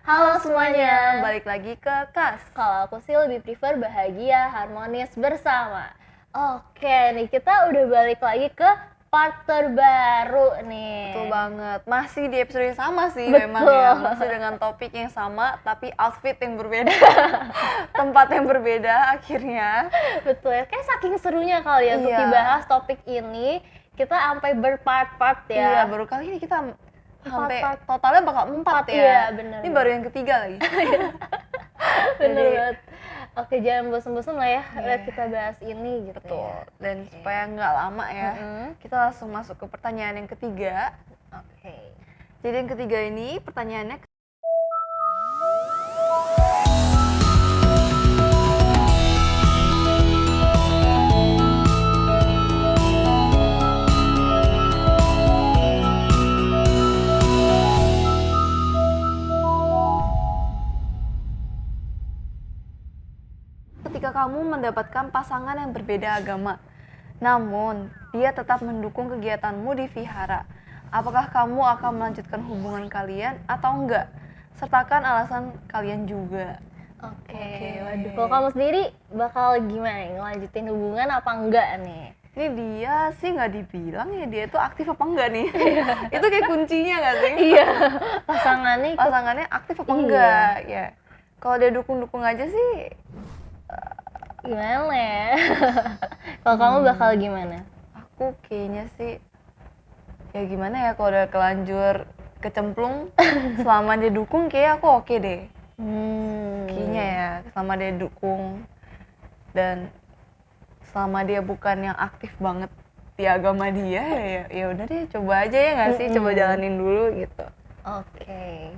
Halo semuanya, balik lagi ke KAS. kalau aku sih lebih prefer bahagia, harmonis bersama. Oke nih, kita udah balik lagi ke part terbaru nih. Betul banget, masih di episode yang sama sih. Betul. Memang ya, masih dengan topik yang sama tapi outfit yang berbeda, tempat yang berbeda akhirnya. Betul ya, kayak saking serunya kali ya untuk Iya. dibahas topik ini. Kita sampai berpart-part ya. Iya, baru kali ini kita sampai Part. totalnya bakal 4 Empat, ya. iya, bener. Ini baru yang ketiga lagi. Bener Jadi- banget. Oke, jangan bosen-bosen lah ya, lihat kita bahas ini gitu. Betul. Ya. Dan supaya nggak lama ya, kita langsung masuk ke pertanyaan yang ketiga. Oke. Jadi yang ketiga ini pertanyaannya, ketika kamu mendapatkan pasangan yang berbeda agama, namun dia tetap mendukung kegiatanmu di vihara, apakah kamu akan melanjutkan hubungan kalian atau enggak? Sertakan alasan kalian juga. Oke, waduh. Kalau kamu sendiri bakal gimana nih? Ngelanjutin hubungan apa enggak nih? Ini dia sih nggak dibilang ya dia itu aktif apa enggak nih? Itu kayak kuncinya nggak sih? Iya, pasangannya ikut. Pasangannya aktif apa Iya. enggak? Ya, kalau dia dukung-dukung aja sih. Gimana ya? Kalau kamu bakal gimana? Aku kayaknya sih ya gimana ya, kalau udah kelanjur kecemplung selama dia dukung kayak aku oke deh. Kayaknya ya, selama dia dukung dan selama dia bukan yang aktif banget di agama dia, ya udah deh, coba aja ya nggak sih, coba jalanin dulu gitu. Oke.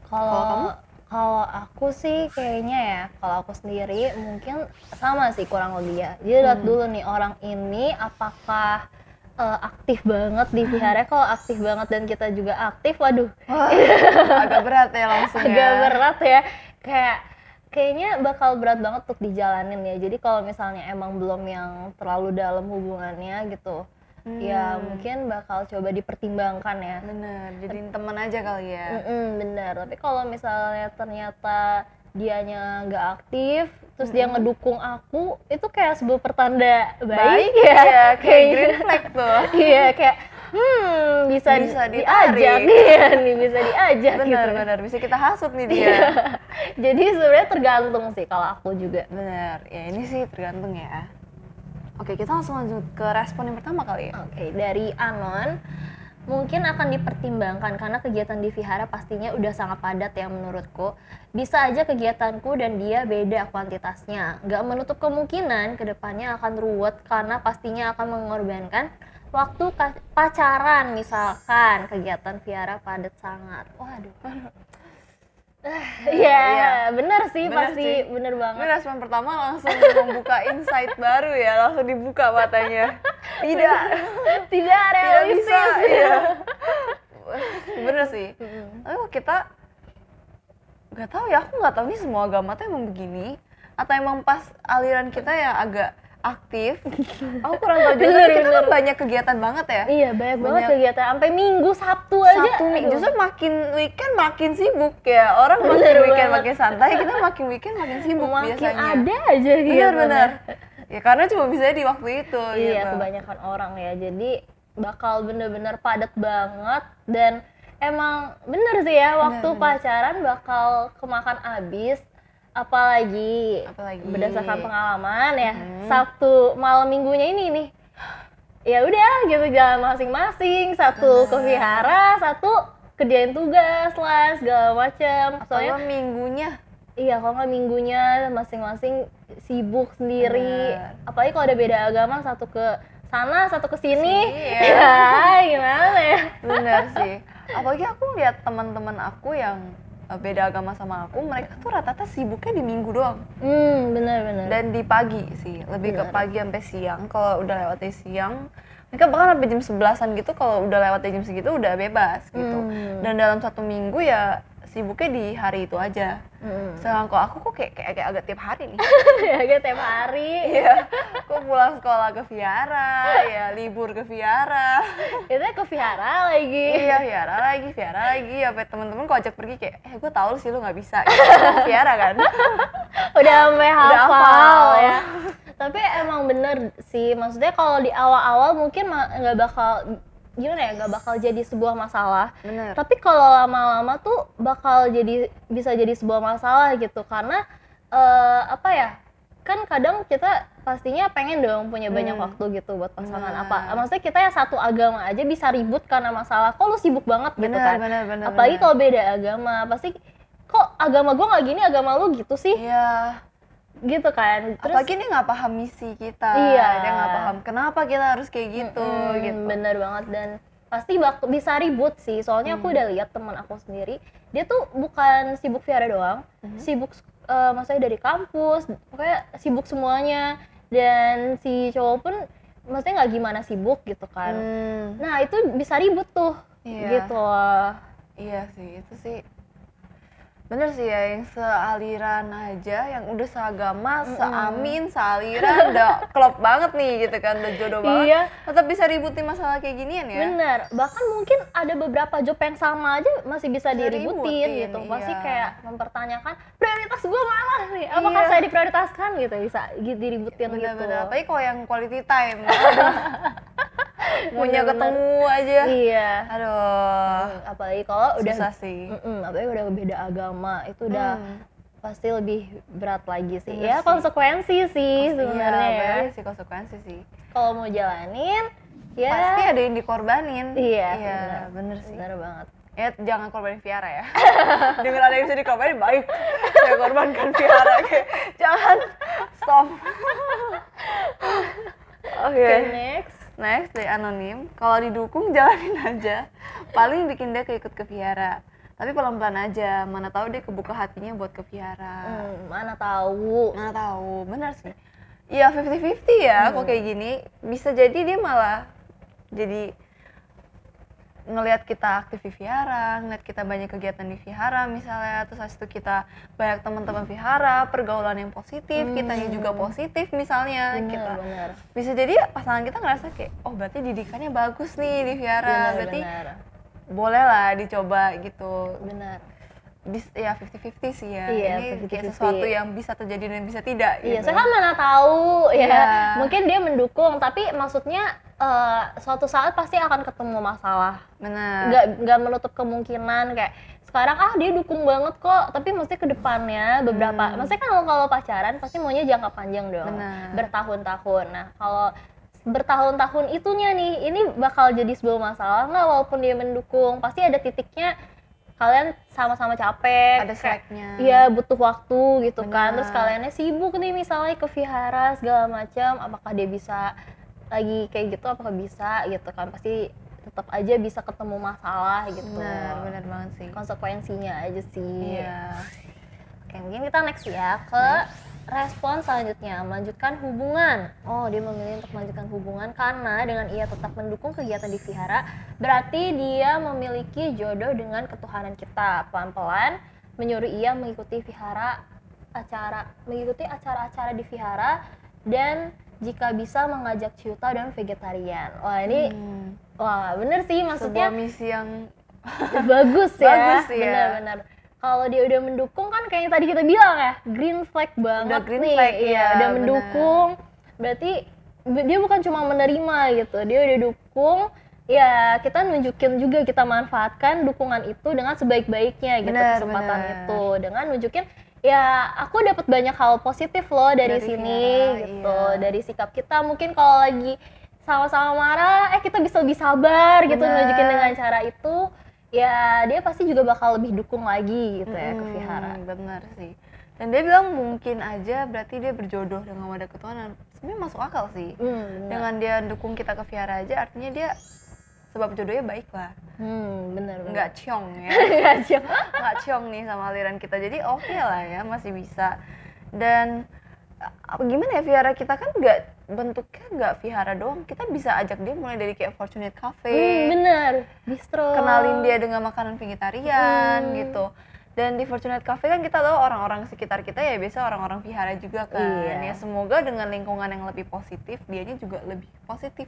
Kalau kamu? Kalau aku sih kayaknya ya, kalau aku sendiri mungkin sama sih kurang lebih ya. Jadi lihat dulu nih orang ini apakah aktif banget di vihara. Kalau aktif banget dan kita juga aktif, waduh, Agak berat ya langsung agak ya. berat ya. Kayaknya bakal berat banget untuk dijalanin ya. Jadi kalau misalnya emang belum yang terlalu dalam hubungannya gitu, ya mungkin bakal coba dipertimbangkan ya. Bener, jadiin teman aja kali ya. Bener, tapi kalau misalnya ternyata dianya nggak aktif, terus dia ngedukung aku, itu kayak sebuah pertanda baik ya. Iya, kayak Kayaknya- green flag tuh. Iya, kayak bisa Bisa diajak, ditarik. iya nih, bisa diajak gitu. Bener, bisa kita hasut nih dia. Jadi sebenarnya tergantung sih kalau aku juga. Bener, ya ini sih tergantung ya. Oke, kita langsung lanjut ke respon yang pertama kali ya. Oke, dari Anon, mungkin akan dipertimbangkan karena kegiatan di vihara pastinya udah sangat padat ya menurutku. Bisa aja kegiatanku dan dia beda kuantitasnya. Nggak menutup kemungkinan kedepannya akan ruwet karena pastinya akan mengorbankan waktu pacaran, misalkan kegiatan vihara padat sangat. Waduh. Iya, bener sih, Bener pasti sih. bener Ini banget. respon pertama langsung membuka insight baru ya, langsung dibuka matanya. Tidak Tidak realistis. bisa, iya. Bener sih. Tapi kok kita nggak tahu ya, aku nggak tahu nih semua agama tuh emang begini atau emang pas aliran kita yang agak aktif. Aku kurang tahu juga. Bener, Tapi kita kan bener. banyak kegiatan banget ya. Iya, banyak banget Banyak. kegiatan sampai Minggu, Sabtu aja. Sabtu nih, Aduh. justru makin weekend makin sibuk ya. Orang makin Bener weekend banget. makin santai, kita makin weekend makin sibuk makin biasanya. ada aja gitu. Bener. Ya karena cuma bisa di waktu itu Iya, gitu. kebanyakan orang ya. Jadi bakal bener-bener padat banget dan emang bener sih ya waktu pacaran bakal kemakan abis. Apalagi berdasarkan pengalaman ya, Sabtu malam minggunya ini nih. Ya udah gitu, jalan masing-masing, satu ke vihara, satu kerjain tugas lah segala macem. Soalnya Soalnya minggunya iya, kalau nggak minggunya masing-masing sibuk sendiri. Bener. Apalagi kalau ada beda agama, satu ke sana, satu ke sini. Sini, Ya, gimana ya? bener sih. Apalagi aku lihat teman-teman aku yang beda agama sama aku, mereka tuh rata-rata sibuknya di minggu doang. Bener-bener. Dan di pagi sih, lebih ke pagi sampai siang. Kalau udah lewatnya siang, mereka bahkan sampai jam 11-an gitu, kalau udah lewatnya jam segitu udah bebas gitu. Dan dalam satu minggu ya sibuknya di hari itu aja. Sedangkan kalau aku kok kayak agak tiap hari nih. Agak tiap hari. Iya, kok pulang sekolah ke Vihara, ya libur ke Vihara. Itu ke Vihara lagi. Iya, Vihara lagi. Sampai temen-temen kok ajak pergi kayak, gue tahu sih lu nggak bisa. Gitu. Vihara kan. Udah sampai Udah hafal ya. Tapi emang bener sih, maksudnya kalau di awal-awal mungkin nggak bakal gimana ya, nggak bakal jadi sebuah masalah. Bener. Tapi kalau lama-lama tuh bakal bisa jadi sebuah masalah gitu, karena apa ya, kan kadang kita pastinya pengen dong punya banyak waktu gitu buat pasangan. Apa maksudnya kita yang satu agama aja bisa ribut karena masalah kok lu sibuk banget gitu kan. Bener, apalagi kalau beda agama, pasti kok agama gue nggak gini, agama lu gitu sih. Iya. Gitu kan. Terus apalagi dia nggak paham misi kita. Iya. Dia nggak paham kenapa kita harus kayak gitu. Gitu. Bener banget, dan pasti bisa ribut sih. Soalnya aku udah lihat teman aku sendiri, dia tuh bukan sibuk Vihara doang, sibuk maksudnya dari kampus, pokoknya sibuk semuanya. Dan si cowok pun maksudnya nggak gimana sibuk gitu kan. Nah itu bisa ribut tuh. Iya. Gitu loh. Iya sih, itu sih bener sih ya, yang sealiran aja, yang udah seagama, seamin, sealiran, udah klop banget nih gitu kan, udah jodoh banget. Iya. Tetap bisa ributin masalah kayak ginian ya. Bener, bahkan mungkin ada beberapa job yang sama aja masih bisa diributin gitu. iya. Pasti kayak mempertanyakan prioritas gue mana nih, apakah saya diprioritaskan gitu, bisa diributin gitu. Bener-bener, apalagi kalau yang quality time. Punya ketemu aja. Iya. Aduh. Apalagi kalau udah susah sih. apalagi udah beda agama, itu udah pasti lebih berat lagi sih. Bener Ya sih. konsekuensi sih sebenarnya ya. Iya, sih konsekuensi sih. Kalau mau jalanin ya Pasti ada yang dikorbanin. Iya, bener sih. bener banget. Ya jangan korbanin Vihara ya. Dengan ada yang bisa dikorbanin baik. Saya korbankan Vihara. Jangan stop. Oke. Next. Next dari anonim, kalau didukung jalanin aja. Paling bikin dia keikut ke Vihara. Tapi pelan-pelan aja, mana tahu dia kebuka hatinya buat ke Vihara. Mana tahu. Mana tahu, benar sih. Iya 50-50 ya, kok kayak gini. Bisa jadi dia malah jadi ngelihat kita aktif di Vihara, ngelihat kita banyak kegiatan di Vihara misalnya, terus habis itu kita banyak teman-teman Vihara, pergaulan yang positif, kitanya juga positif misalnya. Bener. Bisa jadi pasangan kita ngerasa kayak, oh berarti didikannya bagus nih di Vihara, berarti boleh lah dicoba gitu. Bener. Ya 50-50 sih ya. Iya, ini 50-50. kayak sesuatu yang bisa terjadi dan bisa tidak. Iya, gitu. saya kan mana tahu ya. Iya. Mungkin dia mendukung, tapi maksudnya suatu saat pasti akan ketemu masalah. Benar. Nggak menutup kemungkinan kayak sekarang dia dukung banget kok, tapi mesti ke depannya beberapa. Maksudnya kan kalau pacaran pasti maunya jangka panjang dong. Benar. Bertahun-tahun. Nah, kalau bertahun-tahun itunya nih, ini bakal jadi sebuah masalah nggak? Walaupun dia mendukung, pasti ada titiknya kalian sama-sama capek, Ada slacknya. Iya, butuh waktu gitu kan. Benar. Terus kaliannya sibuk nih misalnya ke Vihara segala macam, apakah dia bisa lagi kayak gitu, apakah bisa gitu kan. Pasti tetap aja bisa ketemu masalah gitu. Benar banget sih. Konsekuensinya aja sih. Iya. Oke, mungkin kita next ya ke respon selanjutnya, melanjutkan hubungan. Oh, dia memilih untuk melanjutkan hubungan karena dengan ia tetap mendukung kegiatan di Vihara, berarti dia memiliki jodoh dengan ketuhanan kita. Pelan-pelan menyuruh ia mengikuti acara-acara di Vihara, dan jika bisa mengajak ciuta dan vegetarian. Wah, ini wah bener sih, maksudnya Sebuah misi yang bagus ya. Bagus ya. Benar-benar. Kalau dia udah mendukung kan kayak yang tadi kita bilang ya, green flag banget Udah green nih. flag, Iya, iya, udah mendukung. Berarti dia bukan cuma menerima gitu. Dia udah dukung. Ya, kita nunjukin juga, kita manfaatkan dukungan itu dengan sebaik-baiknya gitu, kesempatan itu. Dengan nunjukin ya aku dapat banyak hal positif loh dari sini Vihara, gitu. iya. Dari sikap kita, mungkin kalau lagi sama-sama marah, kita bisa lebih sabar gitu, nunjukin dengan cara itu. Ya dia pasti juga bakal lebih dukung lagi gitu ya ke Vihara. Bener sih. Dan dia bilang mungkin aja berarti dia berjodoh dengan wadah ketuhanan. Sebenarnya masuk akal sih. Dengan dia dukung kita ke Vihara aja, artinya dia sebab jodohnya baik lah. Bener. Nggak ciong ya. Nggak ciong nih sama aliran kita. Jadi oke lah ya, masih bisa. Dan gimana ya, Vihara kita kan bentuknya nggak Vihara doang, kita bisa ajak dia mulai dari kayak Fortunate Cafe, Bener, bistro, kenalin dia dengan makanan vegetarian gitu. Dan di Fortunate Cafe kan kita tahu orang-orang sekitar kita ya biasa orang-orang vihara juga kan. Iya. Ya semoga dengan lingkungan yang lebih positif, dianya juga lebih positif.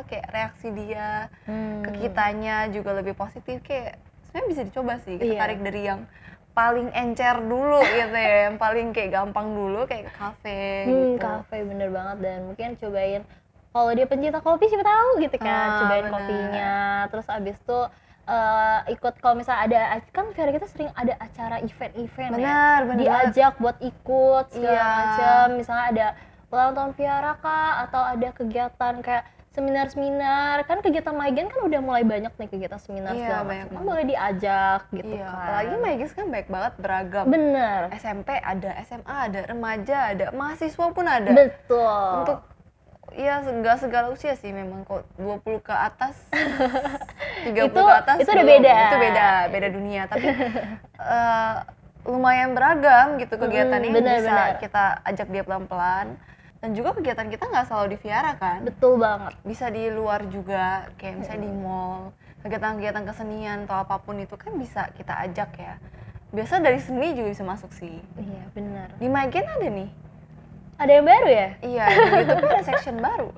Kayak reaksi dia ke kitanya juga lebih positif. Kayak sebenarnya bisa dicoba sih. Kita tarik dari yang paling encer dulu gitu ya, yang paling kayak gampang dulu kayak ke kafe gitu. Kafe bener banget, dan mungkin cobain kalau dia pencinta kopi siapa tahu gitu kan, cobain bener. kopinya, terus abis itu ikut kalau misalnya ada kan Vihara kita sering ada acara event-event Bener diajak buat ikut segala Iya. macam, misalnya ada ulang tahun Vihara kah, atau ada kegiatan kayak seminar-seminar, kan kegiatan Maigen kan udah mulai banyak nih kegiatan seminar Iya, segala banyak macam, kan banget. boleh diajak gitu Iya, kan. apalagi Maigis kan banyak banget beragam. Bener, SMP ada, SMA ada, remaja ada, mahasiswa pun ada. betul. Untuk ya nggak segala usia sih memang, kok 20 ke atas 30 ke atas itu udah belum. beda. Itu beda dunia, tapi lumayan beragam gitu kegiatannya yang bener, bisa bener. kita ajak dia pelan-pelan. Dan juga kegiatan kita nggak selalu di Vihara kan, Betul banget. bisa di luar juga, kayak misalnya di mall, kegiatan-kegiatan kesenian atau apapun itu kan bisa kita ajak ya. Biasa dari seni juga bisa masuk sih. Iya, benar. Di Maigen ada nih. Ada yang baru ya? Iya, di YouTube ada section baru.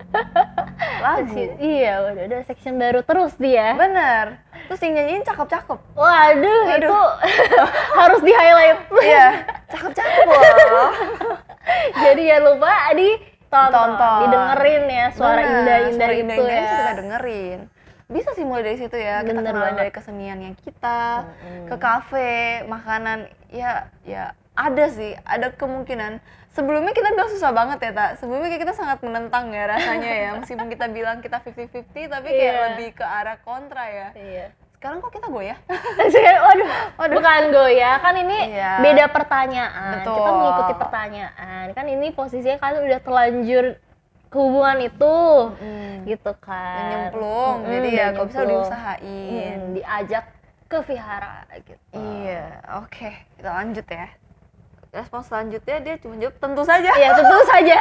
Lagu. Iya, udah section baru terus dia. Bener. Terus yang nyanyiin cakep-cakep. Waduh, itu harus di highlight. Iya, cakep-cakep loh. Jadi jangan lupa Tonton. didengerin ya suara Bener, indah-indah suara itu indah-indah ya. kita dengerin. Bisa sih mulai dari situ ya, kita Bener kenalan banget. dari kesenian yang kita, ke kafe, makanan, ya ada sih, ada kemungkinan. Sebelumnya kita bilang susah banget ya, Tak. Sebelumnya kayak kita sangat menentang ya rasanya ya, meskipun kita bilang kita 50-50, tapi kayak Iya. lebih ke arah kontra ya. Iya. Sekarang kok kita goyah? Waduh, bukan goyah, kan ini Iya. beda pertanyaan. Kita Betul. mengikuti pertanyaan. Kan ini posisinya kan udah terlanjur ke hubungan itu, gitu kan. Dan nyemplung, jadi ya kalau bisa diusahain. Diajak ke Vihara gitu. Iya, oke, kita lanjut ya. Respon selanjutnya dia cuma jawab tentu saja. Ya tentu saja.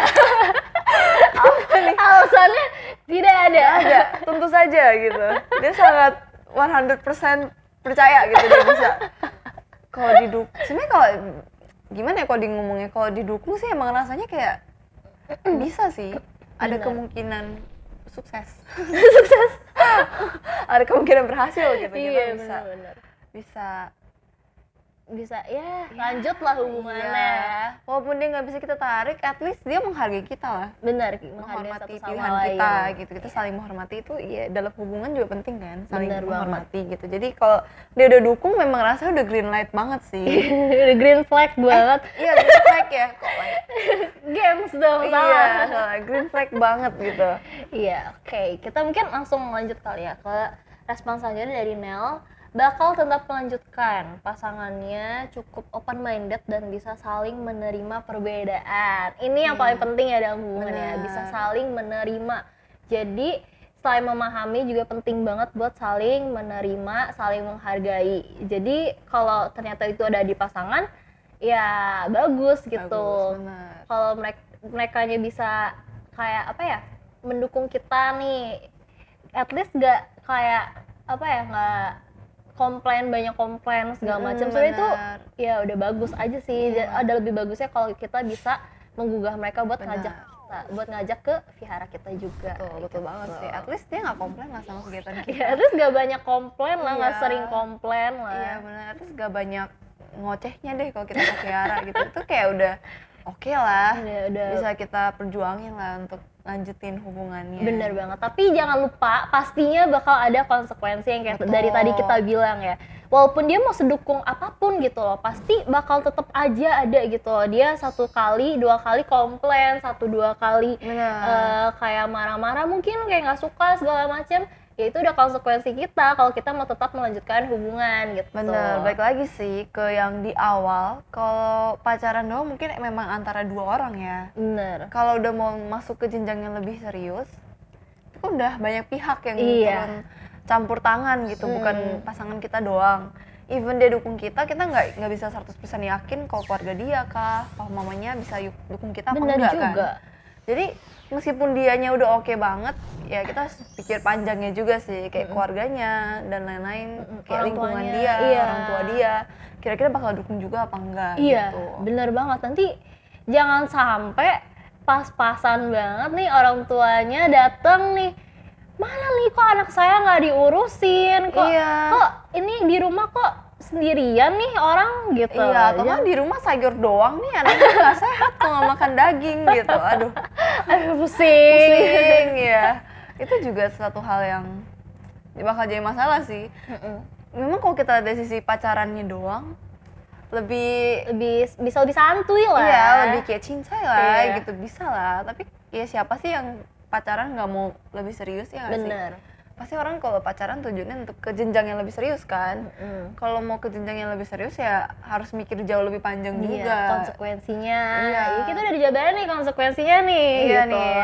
Alasannya tidak ada. Ada, tentu saja gitu. Dia sangat 100% percaya gitu dia bisa. Kalau sebenarnya kalau gimana ya kalau di ngomongnya, kalau didukung sih emang rasanya kayak bisa sih. Ada Benar. kemungkinan sukses. Ada kemungkinan berhasil gitu. Iya, Kita bisa benar-benar. bisa Ya, lanjutlah hubungannya. iya. Walaupun dia nggak bisa kita tarik, at least dia menghargai kita lah. Benar, menghargai Menghormati satu sama pilihan lain. kita gitu. Kita saling menghormati itu ya dalam hubungan juga penting kan, saling Bener menghormati gitu. Jadi kalau dia udah dukung memang rasanya udah green light banget sih. Udah green flag banget. Iya, green flag ya kok. Games dong, Iya, salah. salah. Green flag banget gitu. Iya, oke. Kita mungkin langsung lanjut kali ya ke respon selanjutnya dari Nel. Bakal tetap melanjutkan, pasangannya cukup open minded dan bisa saling menerima perbedaan. Ini yang paling penting ya dalam hubungan ya, Benar. bisa saling menerima. Jadi selain memahami juga penting banget buat saling menerima, saling menghargai. Jadi kalau ternyata itu ada di pasangan, ya bagus gitu. Bagus, benar. Kalau merekanya bisa kayak apa ya, mendukung kita nih, at least gak kayak apa ya, nggak banyak komplain segala macam. Soalnya itu benar. ya udah bagus aja sih. Ada lebih bagusnya kalau kita bisa menggugah mereka buat Benar. ngajak ke Vihara kita juga. Betul banget sih. At least dia nggak komplain lah sama kegiatan kita. Ya, terus gak banyak komplain lah, nggak Iya. sering komplain lah. Iya benar, terus gak banyak ngocehnya deh kalau kita ke Vihara gitu. Itu kayak udah oke lah, Udah. bisa kita perjuangin lah untuk lanjutin hubungannya. Bener banget, tapi jangan lupa pastinya bakal ada konsekuensi yang kayak Betul. dari tadi kita bilang ya. Walaupun dia mau sedukung apapun gitu loh, pasti bakal tetap aja ada gitu loh. Dia 1 kali, 2 kali komplain, 1-2 kali Benar. kayak marah-marah, mungkin kayak nggak suka segala macam. Ya itu udah konsekuensi kita kalau kita mau tetap melanjutkan hubungan gitu. Bener, balik lagi sih ke yang di awal, kalau pacaran doang mungkin memang antara 2 orang ya. Bener. Kalau udah mau masuk ke jenjang yang lebih serius, itu kan udah banyak pihak yang Iya. turun campur tangan gitu, bukan pasangan kita doang. Even dia dukung kita nggak bisa 100% yakin kalau keluarga dia kah, kalau mamanya bisa dukung kita apa Bener enggak juga. kan. Jadi meskipun dianya udah oke banget, ya kita harus pikir panjangnya juga sih, kayak keluarganya dan lain-lain, kayak Orang lingkungan tuanya, dia, iya. orang tua dia. kira-kira bakal dukung juga apa enggak Iya, gitu. bener banget. Nanti jangan sampai pas-pasan banget nih orang tuanya datang nih, mana nih kok anak saya nggak diurusin, kok Iya. kok ini di rumah kok sendirian nih orang gitu. Iya, atau kan di rumah sayur doang nih, anaknya nggak sehat kok nggak makan daging gitu. Aduh, Aduh, pusing. pusing ya. Itu juga suatu hal yang bakal jadi masalah sih. Memang kalau kita dari sisi pacarannya doang, lebih Bisa lebih santuy lah. iya, lebih kayak cincai lah Iya. gitu, bisa lah. Tapi ya siapa sih yang pacaran nggak mau lebih serius ya nggak sih? Bener. Pasti orang kalau pacaran tujuannya untuk ke jenjang yang lebih serius kan. Kalau mau ke jenjang yang lebih serius ya harus mikir jauh lebih panjang Iya, juga. konsekuensinya. Iya. Ya, kita udah dijabarin nih konsekuensinya nih. Iya gitu. nih.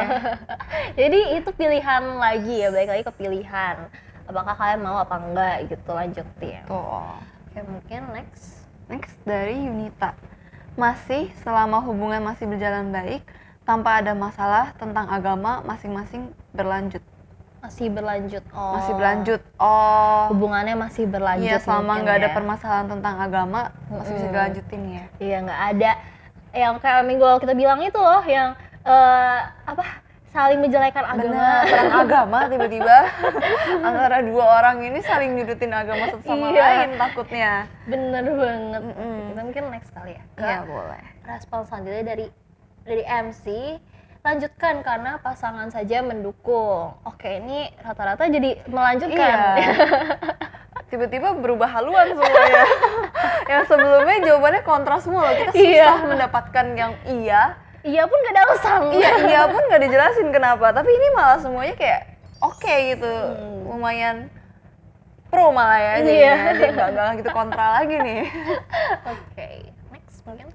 Jadi itu pilihan lagi ya, balik lagi ke pilihan. Apakah kalian mau apa enggak gitu, lanjutin. Tuh. Oke, mungkin next. Next dari Yunita. Masih selama hubungan masih berjalan baik tanpa ada masalah tentang agama masing-masing berlanjut. Masih berlanjut. Oh. Masih berlanjut. Oh. Hubungannya masih berlanjut. Iya, selama mungkin nggak ada ya. permasalahan tentang agama masih bisa dilanjutin ya. Iya, nggak ada yang kayak minggu lalu kita bilang itu loh, yang saling menjelekan agama. Bener, perang agama tiba-tiba antara dua orang ini saling nyudutin agama satu sama Iya. lain takutnya. Bener banget. Kita mungkin next kali ya. Ke Iya, boleh. respon selanjutnya dari MC, lanjutkan karena pasangan saja mendukung. Oke, ini rata-rata jadi melanjutkan. Iya. Tiba-tiba berubah haluan semuanya. Yang sebelumnya jawabannya kontras mulu. Kita susah Iya. mendapatkan yang iya. Iya pun gak ada alasan. Iya pun nggak dijelasin kenapa. Tapi ini malah semuanya kayak oke gitu. Lumayan pro malah ya. Iya. Dia nggak gitu kontra lagi nih. Oke, next mungkin.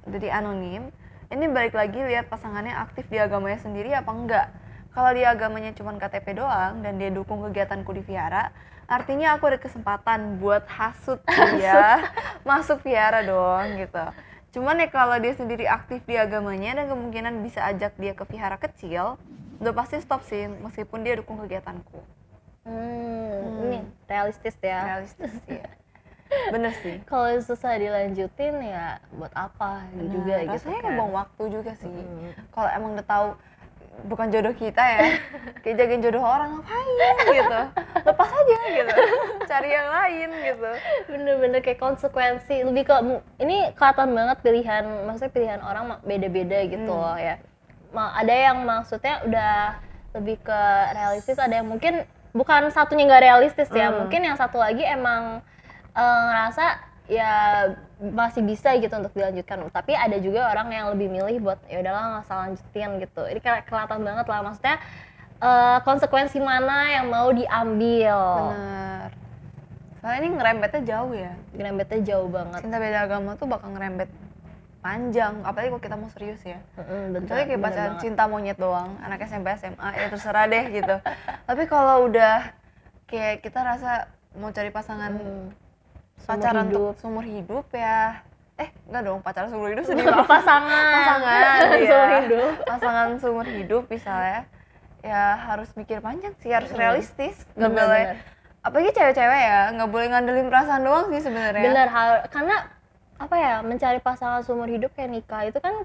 Jadi anonim. Ini balik lagi lihat pasangannya aktif di agamanya sendiri apa enggak. Kalau di agamanya cuma KTP doang dan dia dukung kegiatanku di vihara, artinya aku ada kesempatan buat hasut dia masuk vihara dong gitu. Cuman ya kalau dia sendiri aktif di agamanya dan kemungkinan bisa ajak dia ke vihara kecil, udah pasti stop sih meskipun dia dukung kegiatanku. Ini realistis ya. Realistis ya. Bener sih. Kalau susah dilanjutin ya buat apa juga gitu Rasanya kan. buang waktu juga sih. Kalau emang udah tahu bukan jodoh kita ya, kayak jagain jodoh orang ngapain gitu. Lepas aja gitu. Cari yang lain gitu. Bener-bener kayak konsekuensi, lebih ke ini kelihatan banget pilihan, maksudnya pilihan orang beda-beda gitu loh ya. Ada yang maksudnya udah lebih ke realistis, ada yang mungkin bukan satunya nggak realistis ya, mungkin yang satu lagi emang ngerasa ya masih bisa gitu untuk dilanjutkan, tapi ada juga orang yang lebih milih buat ya udahlah nggak usah lanjutin gitu. Ini kelihatan banget lah, maksudnya konsekuensi mana yang mau diambil. Bener. Soalnya ini ngerembetnya jauh ya. Ngerembetnya jauh banget. Cinta beda agama tuh bakal ngerembet panjang, apalagi kalau kita mau serius ya. Kecuali kayak pacaran cinta monyet doang, anak SMP SMA ya terserah deh gitu. Tapi kalau udah kayak kita rasa mau cari pasangan pacaran untuk seumur hidup ya, enggak dong, pacaran seumur hidup sedih banget. Pasangan iya. seumur hidup. Pasangan seumur hidup misalnya ya harus mikir panjang sih, harus realistis, nggak Bener, boleh bener. apalagi cewek-cewek ya, nggak boleh ngandelin perasaan doang sih sebenarnya. Bener, karena apa ya, mencari pasangan seumur hidup kayak nikah itu kan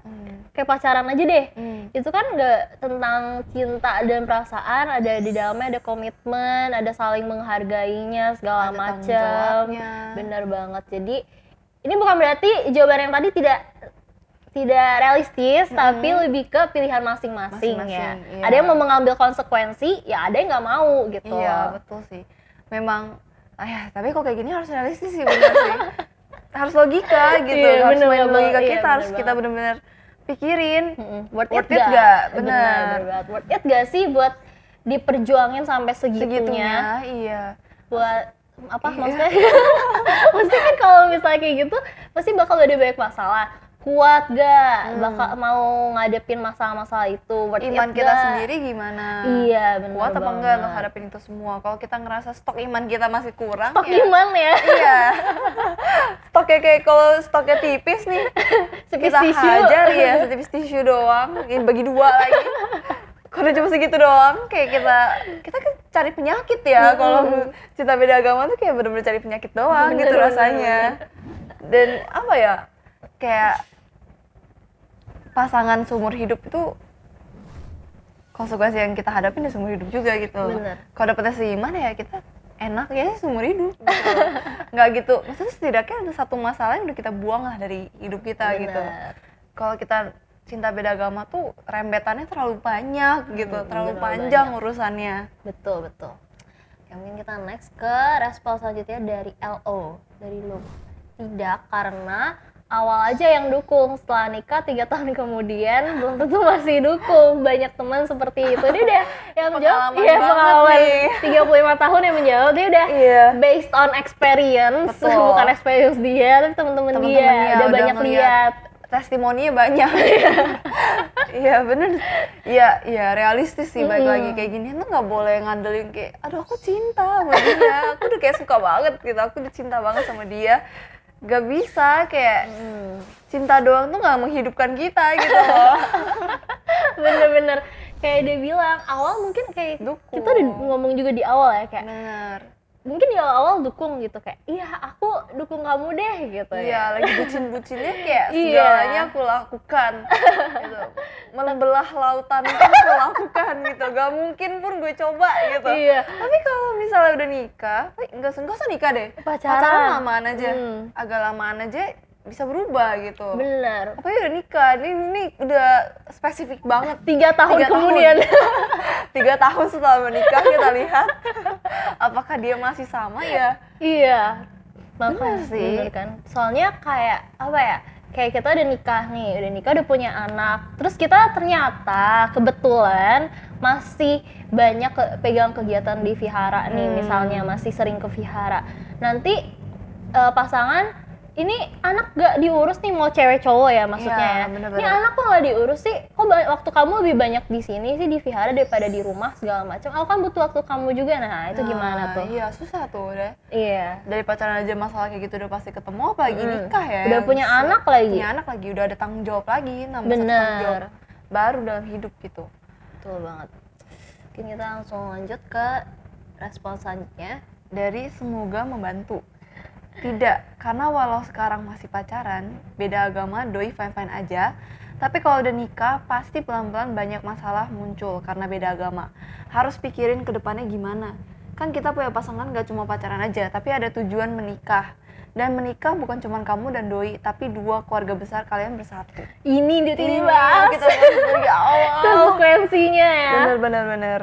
kayak pacaran aja deh. Itu kan nggak tentang cinta dan perasaan, ada di dalamnya ada komitmen, ada saling menghargainya segala Ada tanggung macam. jawabnya. Bener banget. Jadi ini bukan berarti jawaban yang tadi tidak realistis, tapi lebih ke pilihan masing-masing ya. Masing-masing, iya. Ada yang mau mengambil konsekuensi, ya ada yang nggak mau gitu. Iya betul sih. Memang, tapi kok kayak gini harus realistis sih bener sih. Harus logika gitu, Iya, harus bener main banget. logika Iya, kita, bener harus kita banget. bener-bener pikirin. Worth Worth it it gak? gak? Bener. Bener banget. Worth it gak sih buat diperjuangin sampai segitunya? Segitunya, iya. Buat apa Iya. maksudnya? Maksudnya kan kalau misalnya kayak gitu pasti bakal ada banyak masalah. Kuat gak? Bakal mau ngadepin masalah-masalah itu? Worth Iman it kita gak? sendiri gimana? Iya, bener Kuat apa banget. enggak untuk hadapin itu semua? Kalau kita ngerasa stok iman kita masih kurang, Stok ya iman ya? iya. Stoknya kayak kalau stoknya tipis nih, Sepis kita tisu. hajar ya, setipis tisu doang, ini bagi dua lagi. Kalau cuma segitu doang, kayak kita kan cari penyakit ya. Kalau cinta beda agama tuh kayak bener-bener cari penyakit doang Bener, gitu bener, rasanya. Dan apa ya, kayak pasangan seumur hidup itu konsekuensi yang kita hadapin di seumur hidup juga gitu. Bener. Kalau dapetnya segimana ya kita enak ya seumur hidup gitu. Nggak gitu, maksudnya setidaknya ada satu masalah yang udah kita buang lah dari hidup kita Bener. gitu. Kalau kita cinta beda agama tuh rembetannya terlalu banyak gitu, terlalu terlalu panjang banyak. urusannya. Betul. Oke, mungkin kita next ke respon selanjutnya dari LO, dari lu. Tidak, karena awal aja yang dukung, setelah nikah 3 tahun kemudian belum tentu masih dukung. Banyak teman seperti itu. Dia udah yang menjawab, Pengalaman iya banget pengalaman nih. 35 tahun yang menjawab, dia udah Iya. based on experience, Betul. bukan experience dia, tapi teman-teman dia Temen-temennya udah udah banyak ngeliat. lihat. Testimoninya banyak. Iya bener. Iya realistis sih, baik lagi kayak gini tuh nggak boleh ngandelin kayak aduh aku cinta sama dia, aku udah kayak suka banget gitu, aku udah cinta banget sama dia. Gak bisa kayak cinta doang tuh nggak menghidupkan kita gitu loh. Bener-bener kayak dia bilang awal mungkin kayak Dukung. kita udah ngomong juga di awal ya kayak Bener. mungkin di awal dukung gitu kayak iya aku dukung kamu deh gitu Iya, ya. lagi bucin-bucinnya kayak Iya. segalanya aku lakukan gitu. Membelah lautan pun aku lakukan gitu. Gak mungkin pun gue coba gitu. Iya. Tapi kalau misalnya udah nikah, enggak usah nikah deh. Pacaran. Lamaan aja. Agak lamaan aja bisa berubah gitu. Bener. Apalagi udah nikah, ini udah spesifik banget. 3 tahun 3 kemudian 3 tahun setelah menikah kita lihat apakah dia masih sama ya. iya makanya Bener sih. bener kan soalnya kayak apa ya kayak kita udah nikah udah punya anak terus kita ternyata kebetulan masih banyak pegang kegiatan di vihara nih misalnya masih sering ke vihara nanti pasangan ini anak gak diurus nih mau cewek cowok ya maksudnya Iya, ya. bener-bener. Ini anak kok gak diurus sih? Kok waktu kamu lebih banyak di sini sih di vihara daripada di rumah segala macam. Aku kan butuh waktu kamu juga nah itu gimana tuh? Iya, susah tuh udah. Iya. Dari pacaran aja masalah kayak gitu udah pasti ketemu, apalagi nikah ya. Udah punya anak lagi. Punya anak lagi, udah ada tanggung jawab lagi, nambah satu Bener. tanggung jawab baru dalam hidup gitu. Betul banget. Mungkin kita langsung lanjut ke respon selanjutnya. Dari semoga membantu. Tidak, karena walau sekarang masih pacaran, beda agama, doi fine-fine aja. Tapi kalau udah nikah, pasti pelan-pelan banyak masalah muncul karena beda agama. Harus pikirin ke depannya gimana. Kan kita punya pasangan gak cuma pacaran aja, tapi ada tujuan menikah. Dan menikah bukan cuma kamu dan doi, tapi 2 keluarga besar kalian bersatu. Ini dibahas kita bahas dari awal. konsekuensinya ya. Bener.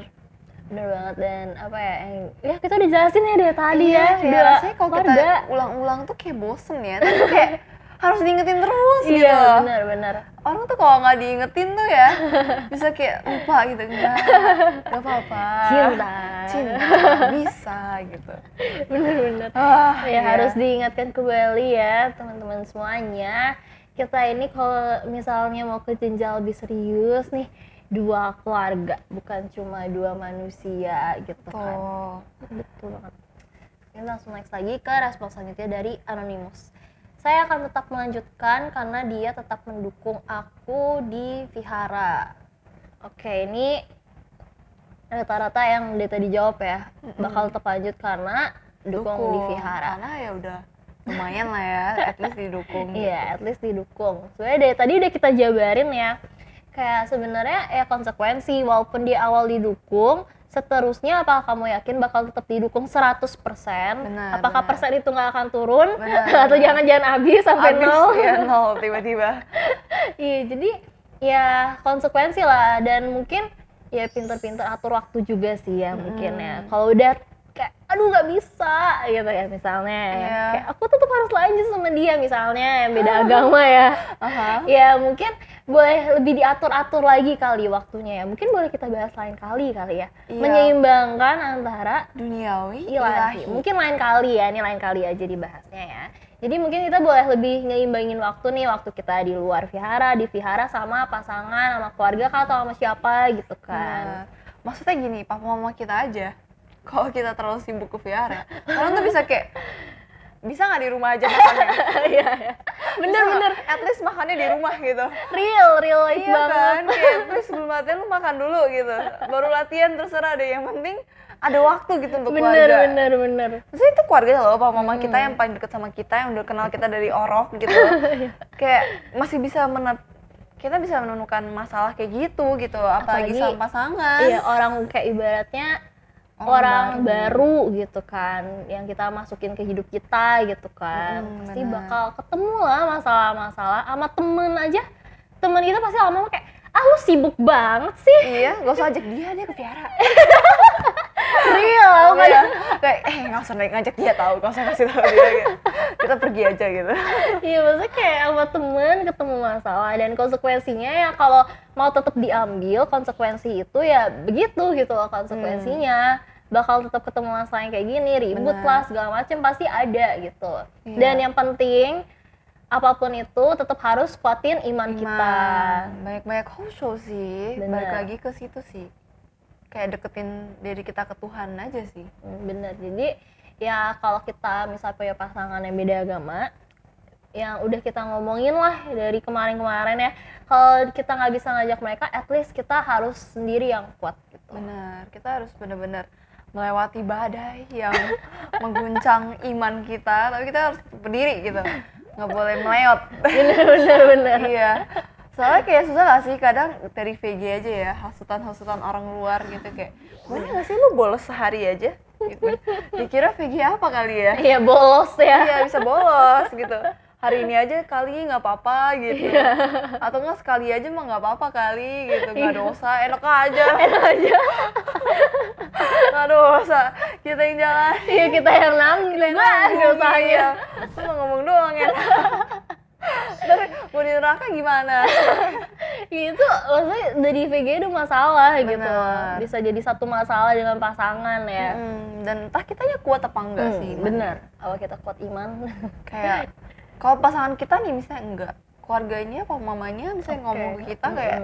Bener banget dan apa ya ya kita udah jelasin ya dari tadi Iya, ya. kayak Dua rasanya kalau kita keluarga. ulang-ulang tuh kayak bosen ya. Tapi kayak harus diingetin terus gitu. Iya benar. Orang tuh kalau nggak diingetin tuh ya bisa kayak lupa gitu. Nggak apa-apa. Cinta bisa gitu. Bener. Ya Ya harus diingatkan kembali ya teman-teman semuanya. Kita ini kalau misalnya mau ke jenjang lebih serius nih 2 keluarga bukan cuma 2 manusia gitu kan. Betul banget. Ini langsung next lagi ke respon selanjutnya dari Anonymous. Saya akan tetap melanjutkan karena dia tetap mendukung aku di vihara. Oke, ini rata-rata yang dia tadi jawab ya. Bakal tetap lanjut karena dukung di vihara. Karena ya udah lumayan lah ya, at least didukung. Iya, at least didukung. Sebenarnya dari tadi udah kita jabarin ya. Kayak sebenarnya ya konsekuensi walaupun di awal didukung, seterusnya apakah kamu yakin bakal tetap didukung 100%? Apakah persen itu nggak akan turun? Atau jangan-jangan habis sampai nol? Ya nol tiba-tiba. Iya, jadi ya konsekuensi lah dan mungkin ya pinter-pinter atur waktu juga sih ya mungkin ya. Kalau udah kayak aduh nggak bisa gitu ya misalnya kayak aku tetap harus lanjut sama dia misalnya yang beda agama ya. Ya mungkin boleh lebih diatur-atur lagi kali waktunya ya. Mungkin boleh kita bahas lain kali ya. Menyeimbangkan antara duniawi ilahi. Mungkin lain kali ya, ini lain kali aja dibahasnya ya. Jadi mungkin kita boleh lebih ngeimbangin waktu nih, waktu kita di luar vihara, di vihara sama pasangan, sama keluarga kah, atau sama siapa gitu kan. Maksudnya gini, papa mama kita aja kalau kita terlalu sibuk ke vihara, orang tuh bisa kayak bisa nggak di rumah aja makannya? Iya. Bener. At least makannya di rumah gitu. Real life Iya banget. kan, kayak please sebelum latihan lu makan dulu gitu. Baru latihan terserah deh, yang penting ada waktu gitu untuk keluarga. Bener. Maksudnya itu keluarga loh, papa mama kita yang paling deket sama kita, yang udah kenal kita dari orok gitu. Kayak masih bisa kita bisa menemukan masalah kayak gitu, apalagi sama pasangan. Iya, orang kayak ibaratnya orang baru gitu kan, yang kita masukin ke hidup kita gitu kan. Pasti bakal ketemu lah masalah-masalah sama temen aja. Temen kita pasti lama-lama kayak, lu sibuk banget sih. Iya, gak usah ajak dia ke Viara. Real, ya. Kayak gak usah ngajak dia tahu, gak usah kasih tahu dia gitu. Kita pergi aja gitu. Iya, maksudnya kayak sama temen ketemu masalah dan konsekuensinya ya kalau mau tetap diambil konsekuensi itu ya begitu gitu loh konsekuensinya. Bakal tetap ketemu masalah yang kayak gini, ribut lah segala macem pasti ada gitu. Iya. Dan yang penting apapun itu tetap harus kuatin iman kita. Banyak-banyak khusyuk sih. Balik lagi ke situ sih. Kayak deketin diri kita ke Tuhan aja sih. Bener. Jadi ya kalau kita misalnya punya pasangan yang beda agama, yang udah kita ngomongin lah dari kemarin-kemarin ya, kalau kita nggak bisa ngajak mereka, at least kita harus sendiri yang kuat gitu. Benar, kita harus benar-benar melewati badai yang mengguncang iman kita, tapi kita harus berdiri gitu, nggak boleh meleot. Bener. Iya. Soalnya kayak susah gak sih kadang dari VG aja ya, hasutan-hasutan orang luar gitu kayak, boleh gak sih lu bolos sehari aja? Gitu. Dikira VG apa kali ya? Iya, bolos ya. Iya, bisa bolos gitu. Hari ini aja kali nggak apa-apa gitu. Atau nggak sekali aja mah nggak apa-apa kali gitu, nggak dosa, enak aja. Nggak dosa, kita yang jalan. Iya, kita yang nanggung dosanya. Lu mau ngomong doang ya. Tapi mau di neraka gimana? Itu maksudnya dari VG itu masalah gitu. Bisa jadi satu masalah dengan pasangan ya. Dan entah kitanya kuat apa enggak sih. Bener, kalau kita kuat iman. Kayak kalau pasangan kita nih misalnya enggak, keluarganya apa mamanya misalnya ngomong ke kita kayak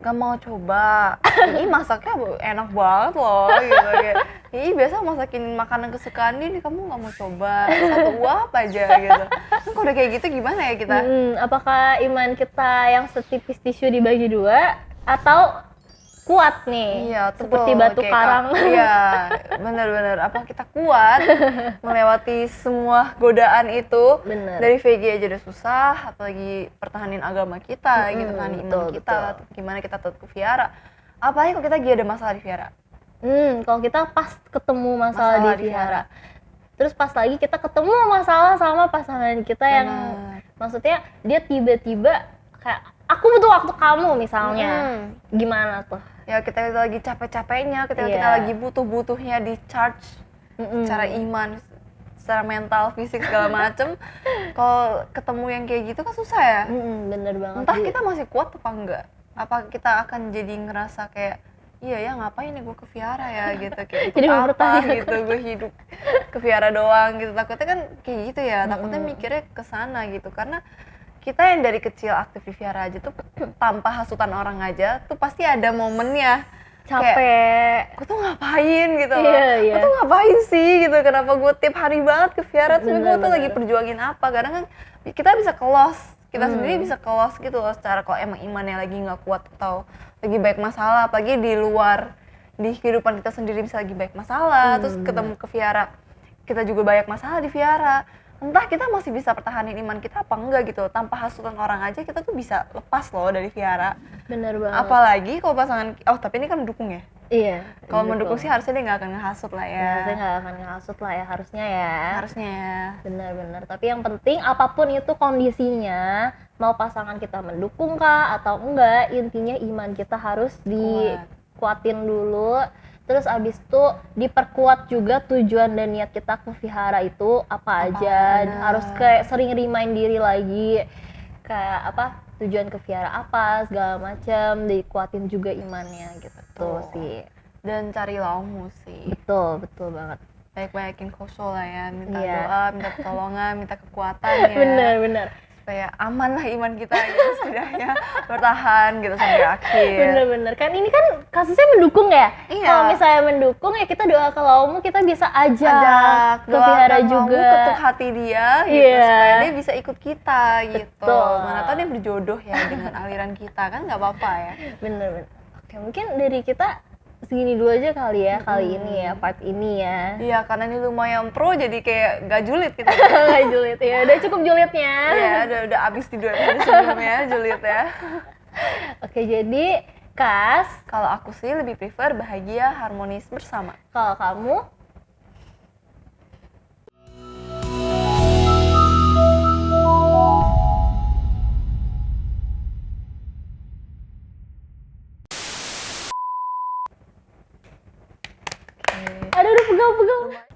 gak mau coba, ini masaknya enak banget loh gitu kayak, ini biasa masakin makanan kesukaan ini kamu gak mau coba, satu uap aja gitu. Kalau udah kayak gitu gimana ya kita? Apakah iman kita yang setipis tisu dibagi dua atau kuat nih, seperti batu karang? Iya, benar-benar. Apa kita kuat melewati semua godaan itu? Bener. Dari VG aja udah susah, apalagi pertahanin agama kita, gitu kan, iman kita. Betul. Gimana kita tetap ke Viara? Apalagi kalau kita lagi ada masalah di Viara? Kalau kita pas ketemu masalah di Viara, terus pas lagi kita ketemu masalah sama pasangan kita yang maksudnya dia tiba-tiba kayak, aku butuh waktu kamu misalnya, gimana tuh? Ya kita lagi capek-capeknya, kita lagi butuh-butuhnya di charge secara iman, secara mental, fisik segala macem. Kalau ketemu yang kayak gitu kan susah ya. Bener banget. Entah kita masih kuat apa enggak. Apa kita akan jadi ngerasa kayak, iya ya ngapain ya gue ke Viara ya gitu, kayak jadi apa gitu, gue hidup ke Viara doang gitu. Takutnya kan kayak gitu ya, takutnya mikirnya ke sana gitu. Karena kita yang dari kecil aktif di Viara aja tuh tanpa hasutan orang aja tuh pasti ada momennya capek, gue tuh ngapain gitu loh. Iya. Gue tuh ngapain sih gitu, kenapa gue tiap hari banget ke Viara, tapi gue tuh lagi perjuangin apa. Karena kan kita bisa kelos, kita sendiri bisa kelos gitu loh secara kalau emang imannya lagi nggak kuat atau lagi banyak masalah, apalagi di luar, di kehidupan kita sendiri bisa lagi banyak masalah, terus ketemu ke Viara kita juga banyak masalah di Viara. Entah kita masih bisa pertahanin iman kita apa enggak gitu. Tanpa hasutan orang aja kita tuh bisa lepas loh dari Viara. Bener banget. Apalagi kalau pasangan, tapi ini kan mendukung ya? Iya. Kalau mendukung sih harusnya dia nggak akan ngehasut lah ya. Harusnya nggak akan ngehasut lah ya, harusnya ya. Harusnya ya. Bener. Tapi yang penting apapun itu kondisinya, mau pasangan kita mendukung kah atau enggak, intinya iman kita harus dikuatin dulu. Terus abis itu diperkuat juga tujuan dan niat kita ke Vihara itu apa aja. Harus kayak sering remind diri lagi kayak apa, tujuan ke Vihara apa segala macam, dikuatin juga imannya gitu tuh sih. Dan cari laumu sih. Betul banget. Banyak-banyakin khusyuk lah ya, minta doa, minta pertolongan, minta kekuatan ya. Bener. Supaya aman lah iman kita gitu, setidaknya bertahan gitu sampai akhir. Bener. Kan ini kan kasusnya mendukung ya. Iya. Kalau misalnya mendukung ya kita doa ke Laumu, kita bisa ajak ke Vihara juga. Ketuk hati dia gitu, supaya dia bisa ikut kita gitu. Mana tahu dia berjodoh ya dengan aliran kita, kan nggak apa-apa ya. Bener. Oke, mungkin dari kita segini dulu aja kali ya, kali ini ya, part ini ya. Iya, karena ini lumayan pro jadi kayak gak julid gitu. Nggak julid ya, udah cukup julidnya. Iya, udah abis di 2 episode sebelumnya julid ya. Oke, jadi Kas, Kalau aku sih lebih prefer bahagia harmonis bersama. kalau kamu aduh pegal-pegal.